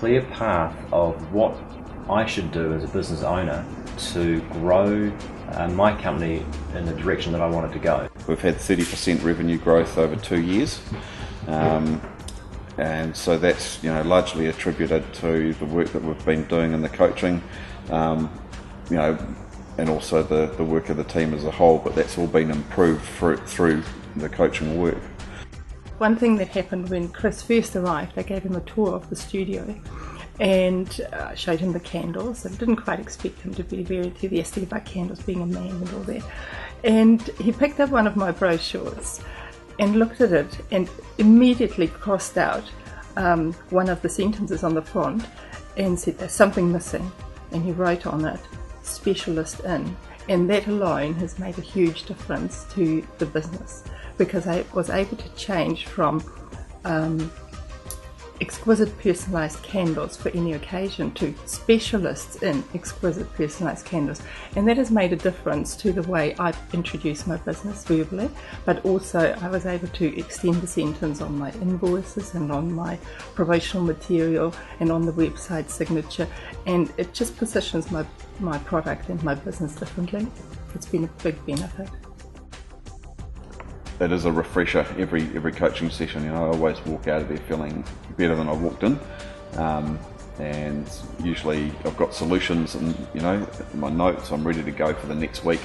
clear path of what I should do as a business owner to grow my company in the direction that I want it to go. We've had 30% revenue growth over 2 years, and so that's largely attributed to the work that we've been doing in the coaching, and also the work of the team as a whole, but that's all been improved through the coaching work. One thing that happened when Chris first arrived, I gave him a tour of the studio and showed him the candles. I didn't quite expect him to be very enthusiastic about candles, being a man and all that. And he picked up one of my brochures and looked at it and immediately crossed out one of the sentences on the front and said, "There's something missing." And he wrote on it, "Specialist in." And that alone has made a huge difference to the business, because I was able to change from exquisite personalised candles for any occasion to specialists in exquisite personalised candles, and that has made a difference to the way I introduce my business verbally, but also I was able to extend the sentence on my invoices and on my promotional material and on the website signature, and it just positions my product and my business differently. It's been a big benefit. It is a refresher every coaching session. I always walk out of there feeling better than I walked in, and usually I've got solutions and in my notes. I'm ready to go for the next week.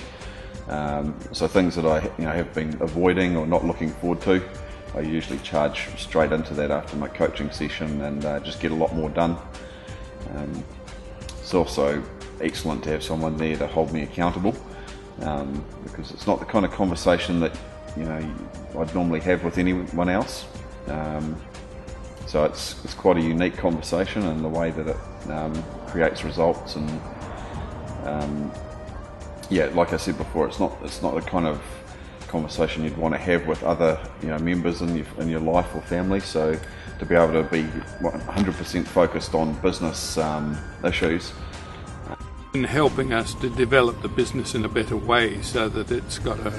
So things that I have been avoiding or not looking forward to, I usually charge straight into that after my coaching session and just get a lot more done. It's also excellent to have someone there to hold me accountable, because it's not the kind of conversation that I'd normally have with anyone else. So it's quite a unique conversation in the way that it creates results, and like I said before, it's not the kind of conversation you'd want to have with other members in your life or family. So to be able to be 100% focused on business issues. In helping us to develop the business in a better way so that it's got a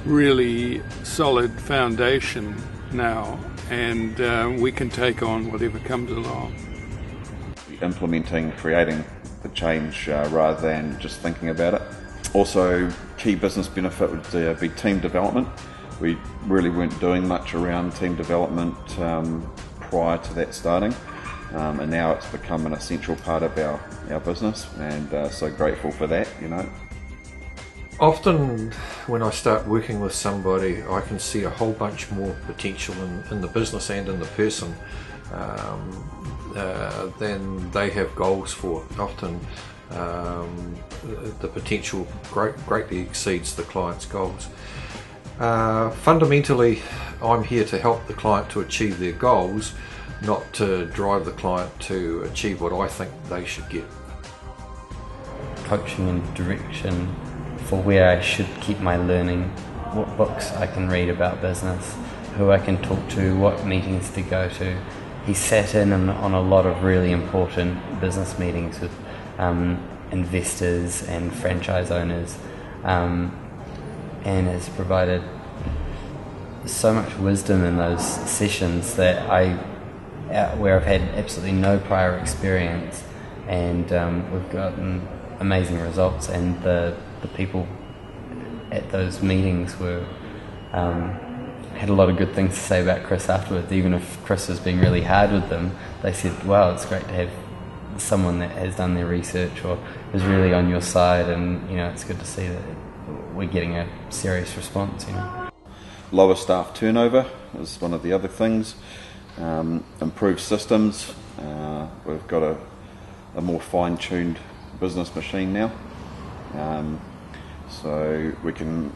really solid foundation now, and we can take on whatever comes along. Implementing, creating the change rather than just thinking about it. Also, key business benefit would be team development. We really weren't doing much around team development prior to that starting, and now it's become an essential part of our business, and so grateful for that. Often when I start working with somebody, I can see a whole bunch more potential in the business and in the person than they have goals for. Often the potential greatly exceeds the client's goals. Fundamentally, I'm here to help the client to achieve their goals, not to drive the client to achieve what I think they should get. Coaching and direction for where I should keep my learning, what books I can read about business, who I can talk to, what meetings to go to. He sat in on a lot of really important business meetings with investors and franchise owners, and has provided so much wisdom in those sessions that where I've had absolutely no prior experience, and we've gotten amazing results, and the people at those meetings were had a lot of good things to say about Chris afterwards. Even if Chris was being really hard with them, they said, "Wow, it's great to have someone that has done their research or is really on your side, and it's good to see that we're getting a serious response." Lower staff turnover is one of the other things. Improved systems. We've got a more fine-tuned business machine now, so we can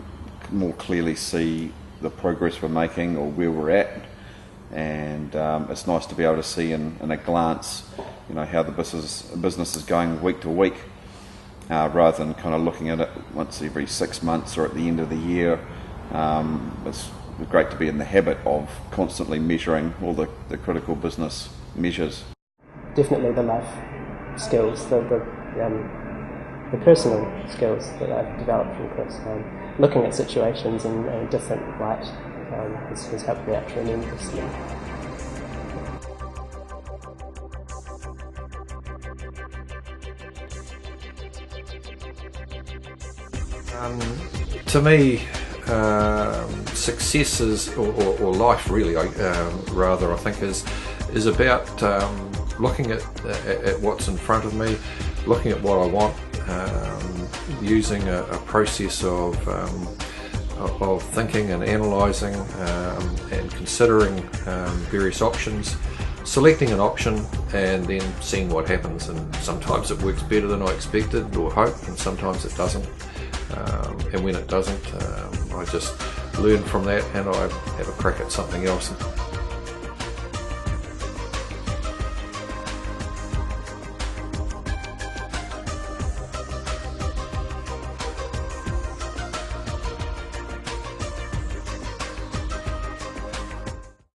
more clearly see the progress we're making or where we're at, and it's nice to be able to see in a glance how the business is going week to week, rather than kind of looking at it once every 6 months or at the end of the year. It's great to be in the habit of constantly measuring all the critical business measures. Definitely the life skills, the personal skills that I've developed from Chris. Looking at situations in a different light has helped me out tremendously. To me, success is, or life really, rather, I think is about looking at what's in front of me, looking at what I want, using a process of thinking and analysing and considering various options, selecting an option and then seeing what happens. And sometimes it works better than I expected or hoped, and sometimes it doesn't. And when it doesn't, I just learn from that and I have a crack at something else.